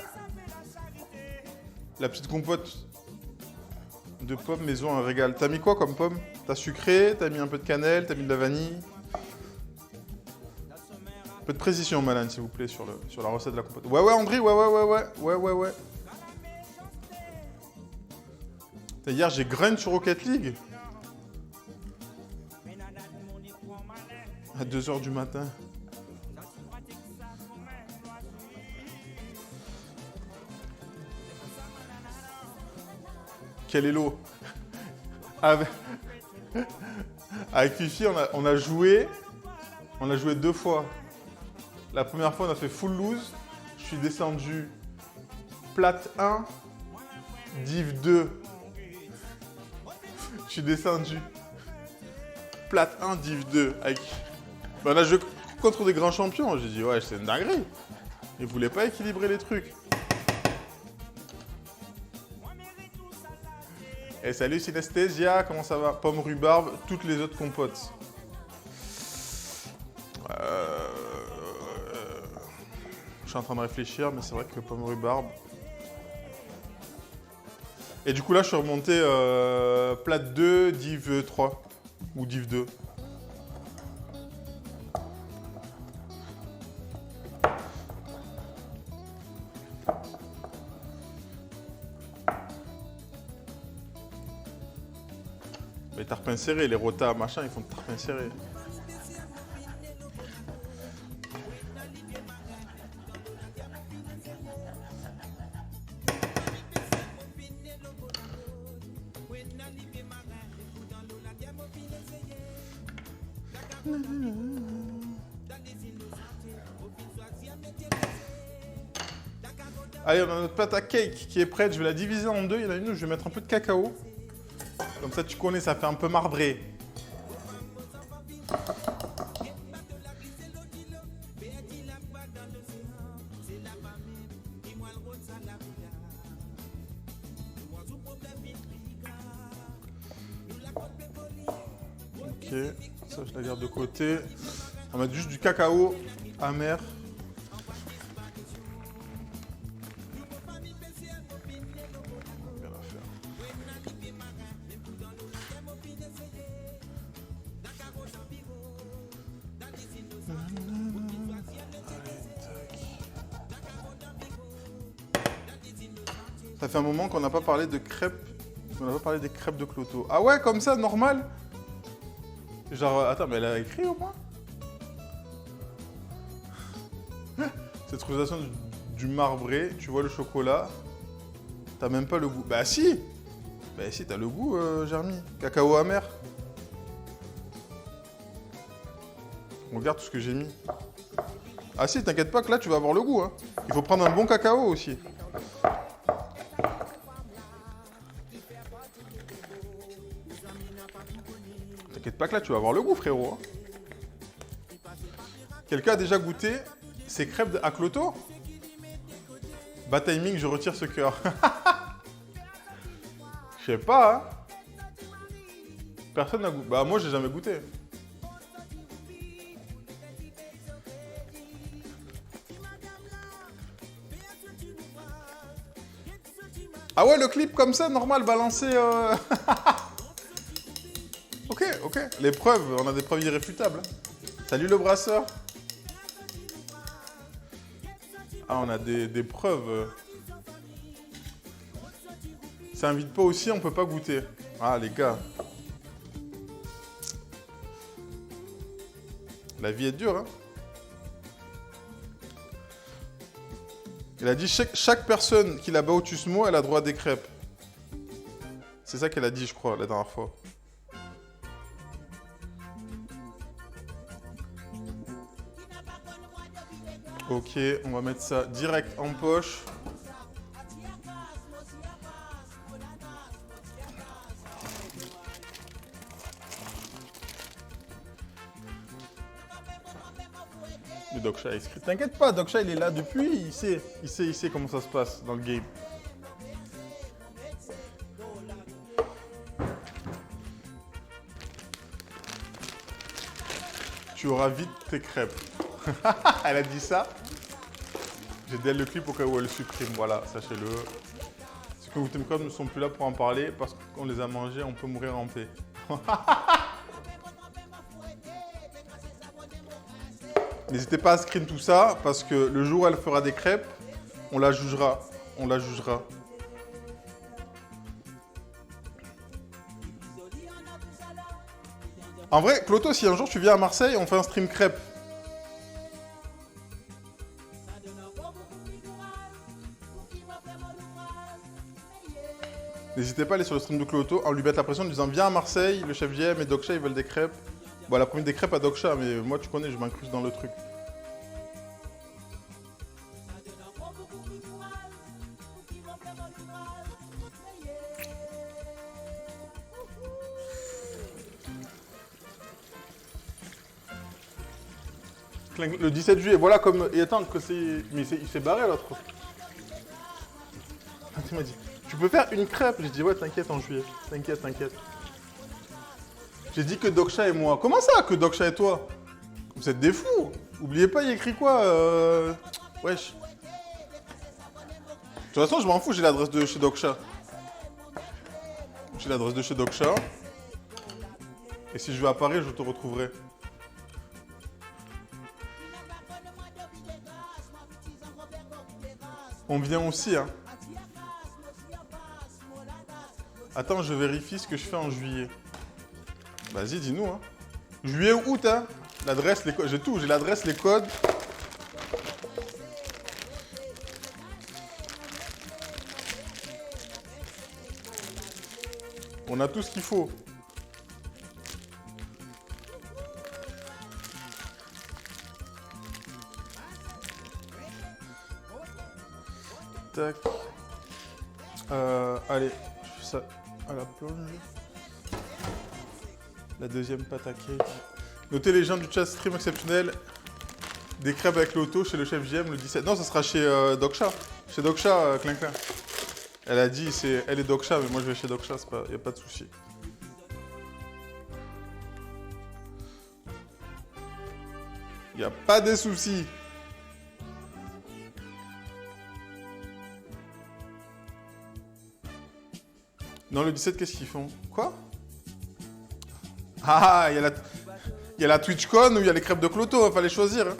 La petite compote de pommes maison, un régal. T'as mis quoi comme pomme? T'as sucré, t'as mis un peu de cannelle, t'as mis de la vanille. Un peu de précision, Malane, s'il vous plaît, sur la recette de la compote. Ouais, André, ouais. Hier, j'ai grind sur Rocket League. À 2 h du matin. Quel est l'eau? Avec Fifi, on a joué 2 fois. La première fois, on a fait full lose. Je suis descendu plate 1, div 2. Je suis descendu plate 1, div 2. On a joué contre des grands champions. J'ai dit, ouais, c'est une dinguerie. Ils voulaient pas équilibrer les trucs. Et salut Synesthésia, comment ça va? Pomme rhubarbe, toutes les autres compotes. Je suis en train de réfléchir, mais c'est vrai que pomme rhubarbe. Et du coup là, je suis remonté plate 2, div 3. Ou div 2. Les tarpins serrés, les rotas, machin, ils font de tarpins serrés. Allez, on a notre pâte à cake qui est prête. Je vais la diviser en deux. Il y en a une où je vais mettre un peu de cacao. Comme ça, tu connais, ça fait un peu marbré. Ok, ça je la garde de côté. On va mettre juste du cacao amer. Ça fait un moment qu'on n'a pas parlé de crêpes. On n'a pas parlé des crêpes de Cloto. Ah ouais, comme ça, normal? Genre, attends, mais elle a écrit au moins? Cette utilisation du marbré, tu vois le chocolat, t'as même pas le goût. Bah si! Bah si, t'as le goût, Jeremy. Cacao amer. Regarde tout ce que j'ai mis. Ah si, t'inquiète pas que là, tu vas avoir le goût. Hein. Il faut prendre un bon cacao aussi. T'inquiète pas que là, tu vas avoir le goût, frérot. Hein. Quelqu'un a déjà goûté ces crêpes à Cloto? Bad timing, je retire ce cœur. Je sais pas, hein. Personne n'a goûté. Bah moi, j'ai jamais goûté. Ah ouais, le clip comme ça, normal, balancé... Ok, ok. Les preuves, on a des preuves irréfutables. Salut le brasseur. Ah, on a des preuves. Ça invite pas aussi, on peut pas goûter. Ah, les gars. La vie est dure, hein. Elle a dit chaque personne qui la bat au Tusmo, elle a droit à des crêpes. C'est ça qu'elle a dit, je crois, la dernière fois. Ok, on va mettre ça direct en poche. Le Doksha est inscrit. T'inquiète pas, Doksha il est là depuis, il sait comment ça se passe dans le game. Tu auras vite tes crêpes. Elle a dit ça. J'ai dès le clip au cas où elle supprime, voilà, sachez-le. Ceux que vous t'aimez ne sont plus là pour en parler parce qu'on les a mangés, on peut mourir en paix. N'hésitez pas à screen tout ça parce que le jour où elle fera des crêpes, on la jugera. On la jugera. En vrai, Cloto, si un jour tu viens à Marseille, on fait un stream crêpes. N'hésitez pas à aller sur le stream de Cloto, en lui mettre la pression en lui disant viens à Marseille, le chef JM et Doksha ils veulent des crêpes. Bon, elle a promis des crêpes à Doksha, mais moi tu connais, je m'incruste dans le truc. Le 17 juillet, voilà comme... Et attends, que c'est... Mais il s'est barré l'autre. Il m'a dit, tu peux faire une crêpe? J'ai dit, ouais, t'inquiète en juillet. T'inquiète, t'inquiète. J'ai dit que Doksha et moi. Comment ça, que Doksha et toi? Vous êtes des fous. Oubliez pas, il écrit quoi Wesh. De toute façon, je m'en fous, j'ai l'adresse de chez Doksha. J'ai l'adresse de chez Doksha. Et si je vais à Paris, je te retrouverai. On vient aussi, hein. Attends, je vérifie ce que je fais en juillet. Vas-y, dis-nous, hein. Juillet ou août, hein. L'adresse, les codes, j'ai tout. J'ai l'adresse, les codes. On a tout ce qu'il faut. Tac. Allez, je fais ça à la plonge. La deuxième pâte à cake. Notez les gens du chat stream exceptionnel. Des crêpes avec l'auto chez le chef JM le 17. Non, ça sera chez Doksha. Chez Doksha, Clin Clin. Elle a dit, elle est Doksha, mais moi je vais chez Doksha, il n'y a pas de souci. Il n'y a pas de souci. Non, le 17, qu'est-ce qu'ils font? Quoi? Ah, il y a la TwitchCon ou il y a les crêpes de Cloto, il fallait choisir. Hein.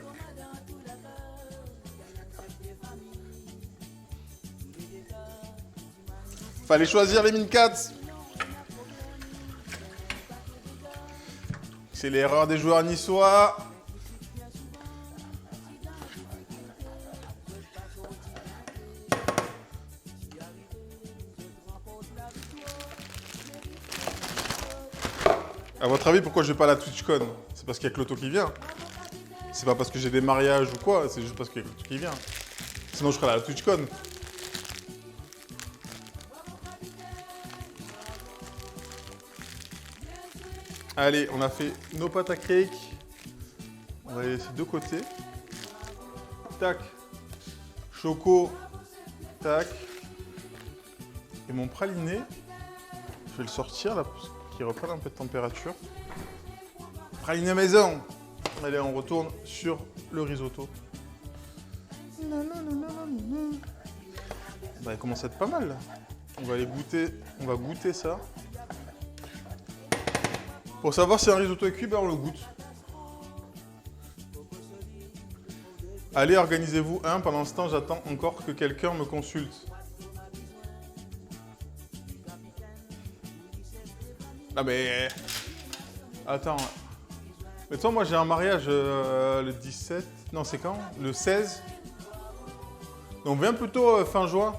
Fallait choisir les Mincats. C'est l'erreur des joueurs niçois. À votre avis, pourquoi je vais pas à la TwitchCon? C'est parce qu'il y a Cloto qui vient. C'est pas parce que j'ai des mariages ou quoi, c'est juste parce qu'il y a Cloto qui vient. Sinon, je serais à la TwitchCon. Allez, on a fait nos pâtes à cake. On va les laisser de côté. Tac. Choco. Tac. Et mon praliné, je vais le sortir là pour qu'il reprenne un peu de température. Praliné maison. Allez, on retourne sur le risotto. Bah, il commence à être pas mal là. On va aller goûter, on va goûter ça. Pour savoir si un risotto est cuit, ben on le goûte. Allez, organisez-vous un. Pendant ce temps, j'attends encore que quelqu'un me consulte. Ah mais... Attends. Mais toi, moi j'ai un mariage le 17... Non, c'est quand? Le 16. Donc viens plutôt fin juin.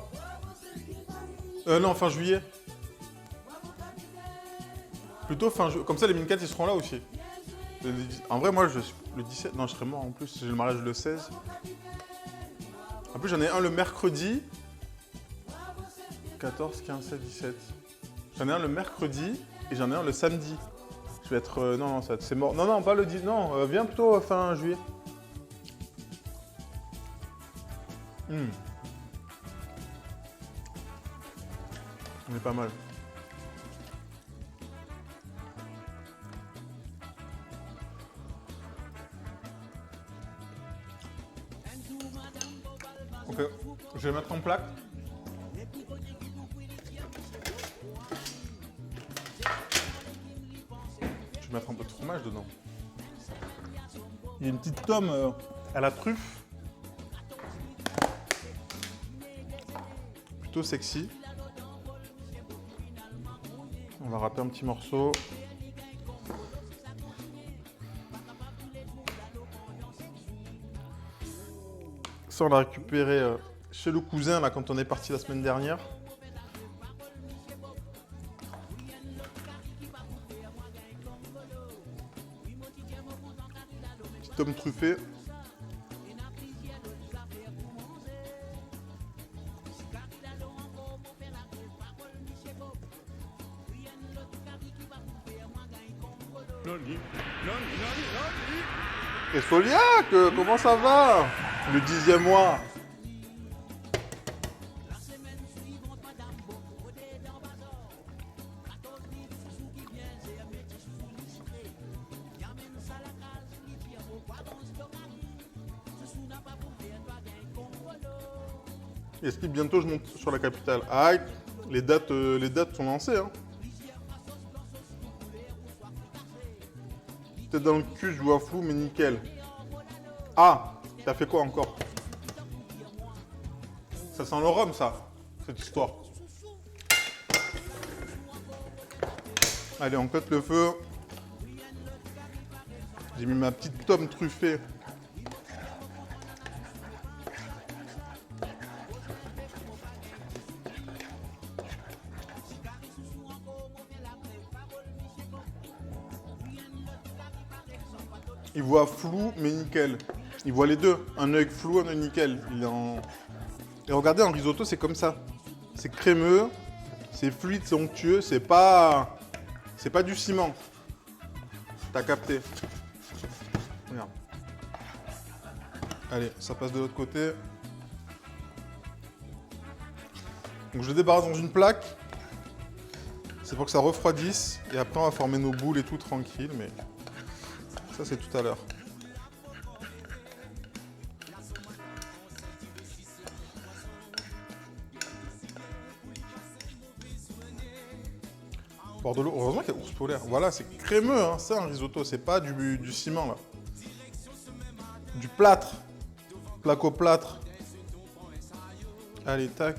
Non, fin juillet. Plutôt fin juillet. Comme ça, les Mincat, ils seront là aussi. En vrai, moi, le 17... Non, je serai mort en plus. J'ai le mariage le 16. En plus, j'en ai un le mercredi. 14, 15, 16, 17. J'en ai un le mercredi et j'en ai un le samedi. Je vais être... non, ça c'est mort. Non, non, pas le 10. Non, viens plutôt fin juillet. On est pas mal. Ok, je vais mettre en plaque. Je vais mettre un peu de fromage dedans. Il y a une petite tome à la truffe. Plutôt sexy. On va râper un petit morceau. Ça, on l'a récupéré chez le cousin là, quand on est parti la semaine dernière. Petit tome truffé. Et Soliac, comment ça va? Le 10e mois. Est-ce que bientôt je monte sur la capitale? Ah, les dates sont lancées. Hein. Peut-être dans le cul, je vois flou, mais nickel. Ah, t'as fait quoi encore? Ça sent le rhum, ça, cette histoire. Allez, on cote le feu. J'ai mis ma petite tome truffée. Il voit flou, mais nickel. Il voit les deux. Un œil flou, un œil nickel. Il est en... Et regardez, en risotto, c'est comme ça. C'est crémeux, c'est fluide, c'est onctueux, c'est pas du ciment. T'as capté. Regarde. Allez, ça passe de l'autre côté. Donc je le débarrasse dans une plaque. C'est pour que ça refroidisse. Et après, on va former nos boules et tout tranquille, mais... Ça, c'est tout à l'heure. Bord de l'eau. Heureusement qu'il y a ours polaire. Voilà, c'est crémeux, hein, ça, un risotto. C'est pas du ciment, là. Du plâtre. Plaque au plâtre. Allez, tac.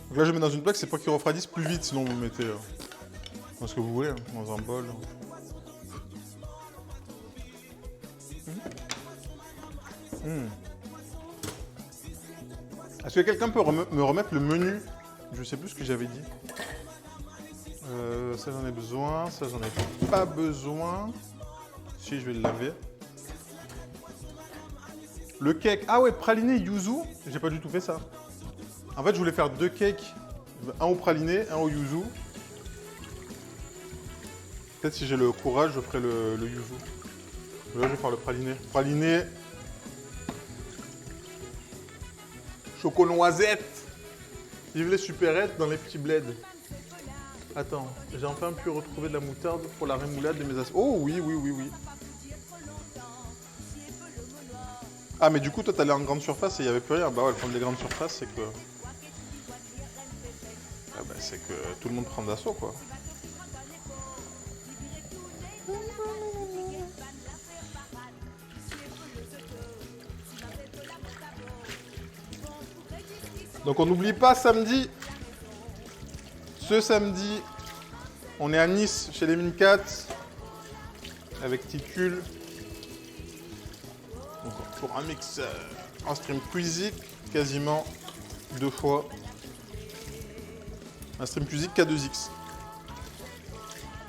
Donc là, je mets dans une plaque, c'est pour qu'il refroidisse plus vite, sinon vous mettez dans ce que vous voulez, hein, dans un bol. Est-ce que quelqu'un peut me remettre le menu? Je sais plus ce que j'avais dit. Ça j'en ai besoin, ça j'en ai pas besoin. Si, je vais le laver. Le cake. Ah ouais, praliné yuzu. J'ai pas du tout fait ça. En fait, je voulais faire 2 cakes. Un au praliné, un au yuzu. Peut-être si j'ai le courage, je ferai le yuzu. Là, je vais faire le praliné. Praliné. Choco-noisette. Vive les supérettes dans les petits bleds. Attends, j'ai enfin pu retrouver de la moutarde pour la rémoulade de mes assiettes. Oh oui, oui, oui, oui. Ah, mais du coup, toi, t'allais en grande surface et il n'y avait plus rien. Bah ouais, le problème des grandes surfaces, c'est que... Ah bah, c'est que tout le monde prend d'assaut, quoi. Donc on n'oublie pas samedi. Ce samedi, on est à Nice, chez les Mincat, avec Ticule. Donc pour un mix en stream Quizy, quasiment 2 fois. Un stream Quizy K2X.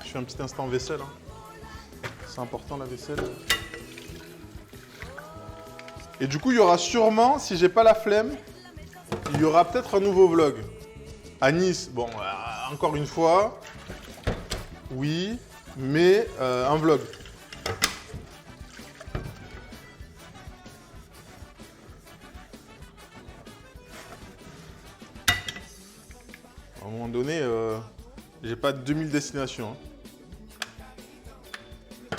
Je fais un petit instant vaisselle. Hein. C'est important la vaisselle. Et du coup, il y aura sûrement, si j'ai pas la flemme, il y aura peut-être un nouveau vlog. À Nice, bon, encore une fois, oui, mais un vlog. À un moment donné, j'ai pas 2000 destinations. Hein.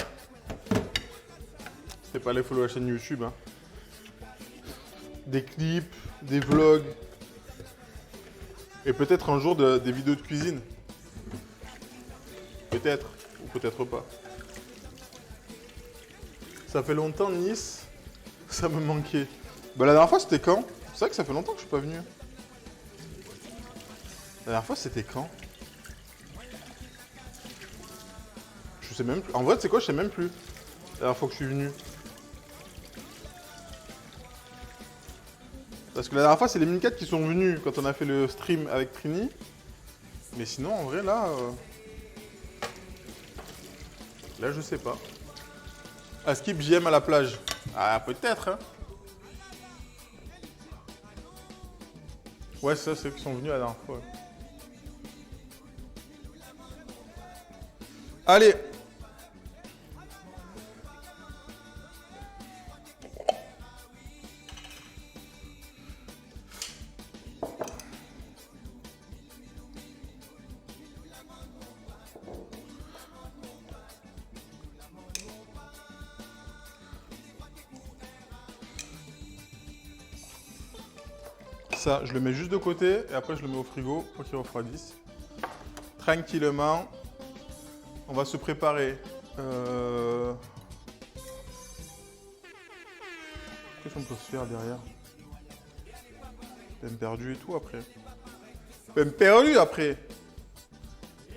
C'est pas les follow la chaîne YouTube. Hein. Des clips, des vlogs. Et peut-être un jour des vidéos de cuisine. Peut-être, ou peut-être pas. Ça fait longtemps Nice, ça me manquait. Bah la dernière fois c'était quand? C'est vrai que ça fait longtemps que je suis pas venu. La dernière fois c'était quand? Je sais même plus. En vrai c'est quoi, je sais même plus. La dernière fois que je suis venu. Parce que la dernière fois, c'est les Mincat qui sont venus quand on a fait le stream avec Trini. Mais sinon, en vrai, là... Là, je sais pas. À Skip JM à la plage. Ah, peut-être, hein. Ouais, c'est ça, c'est eux qui sont venus la dernière fois. Allez. Ça, je le mets juste de côté et après je le mets au frigo pour qu'il refroidisse. Tranquillement, on va se préparer. Qu'est-ce qu'on peut se faire derrière? Peine perdue et tout après. Peine perdue après.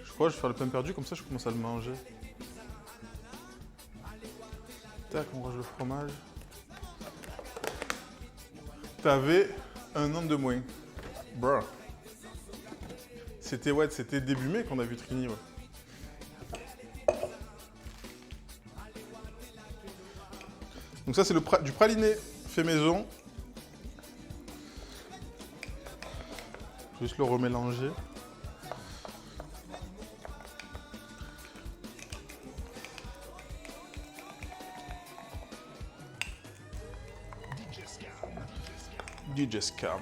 Je crois que je vais faire le pain perdu comme ça je commence à le manger. Tac, on range le fromage. T'avais un an de moins. Bruh. C'était début mai qu'on a vu Trini. Ouais. Donc ça c'est du praliné fait maison. Juste le remélanger. DJ Scam.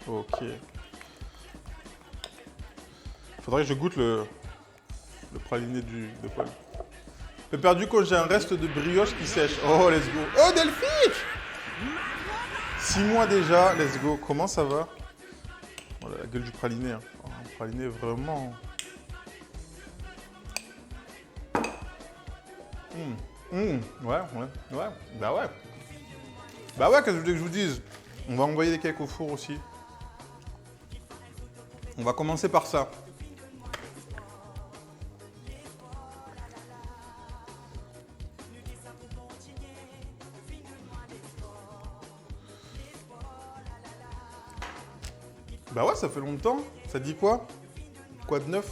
Ok. Faudrait que je goûte le praliné de Paul. J'ai perdu quand j'ai un reste de brioche qui sèche. Oh, let's go. Oh, Delphique 6 mois déjà, let's go. Comment ça va? Oh, la gueule du praliné. Hein. Oh, un praliné vraiment... Ouais. Bah ouais. Bah ouais, qu'est-ce que je voulais que je vous dise? On va envoyer des cakes au four aussi. On va commencer par ça. Bah ouais, ça fait longtemps. Ça dit quoi? Quoi de neuf?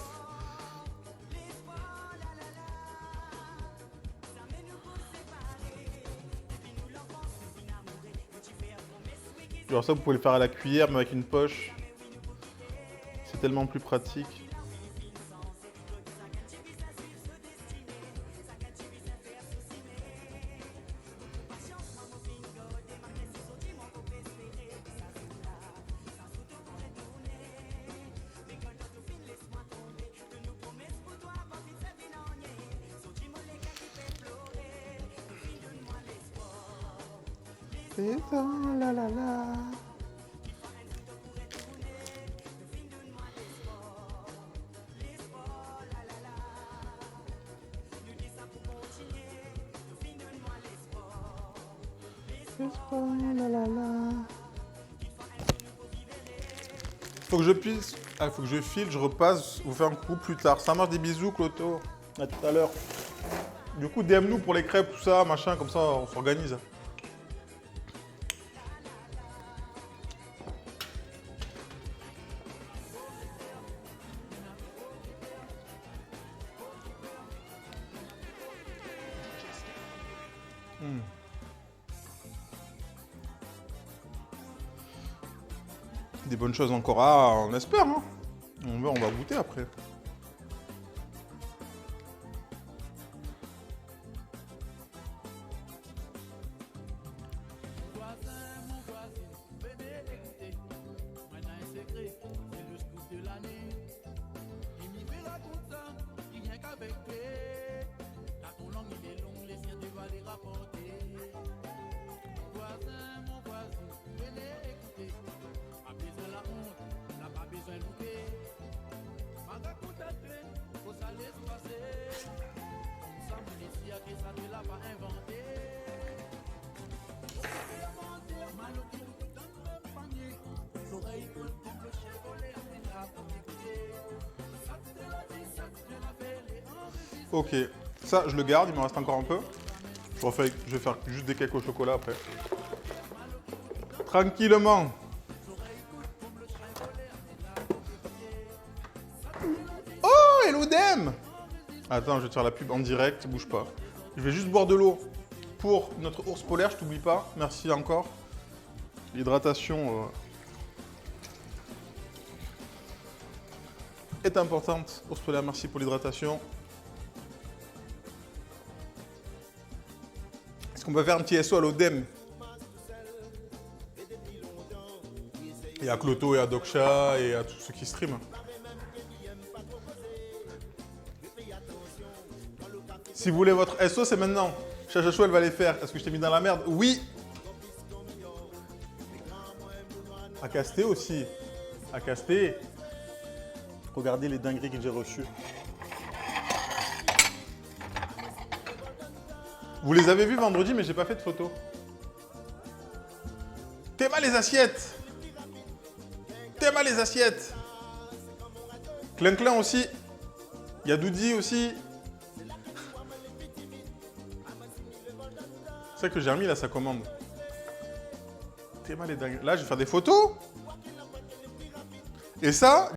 Genre ça, vous pouvez le faire à la cuillère, mais avec une poche. C'est tellement plus pratique. La la la. Faut que je puisse. Ah, faut que je file, je repasse, vous fais un coup plus tard. Ça marche, des bisous, Cloto. À tout à l'heure. Du coup, DM-nous pour les crêpes, tout ça, machin, comme ça, on s'organise. Des bonnes choses encore. Ah, on espère, hein. On va goûter après. Ok, ça je le garde, il me reste encore un peu. Je vais faire juste des cakes au chocolat après. Tranquillement. Oh, hello Dem. Attends, je vais te faire la pub en direct, bouge pas. Je vais juste boire de l'eau pour notre ours polaire, je t'oublie pas. Merci encore. L'hydratation est importante. Ours polaire, merci pour l'hydratation. Est-ce qu'on peut faire un petit SO à l'Odem? Et à Cloto et à Doksha et à tous ceux qui streament. Si vous voulez votre SO, c'est maintenant. Chachachou, elle va les faire. Est-ce que je t'ai mis dans la merde? Oui. À Casté aussi. À Casté. Regardez les dingueries que j'ai reçues. Vous les avez vus vendredi, mais j'ai pas fait de photo. Théma les assiettes. Théma les assiettes. Clin aussi. Il y a Doudi aussi. C'est ça que j'ai remis là, sa commande. Théma les dingueries. Là, je vais faire des photos. Et ça...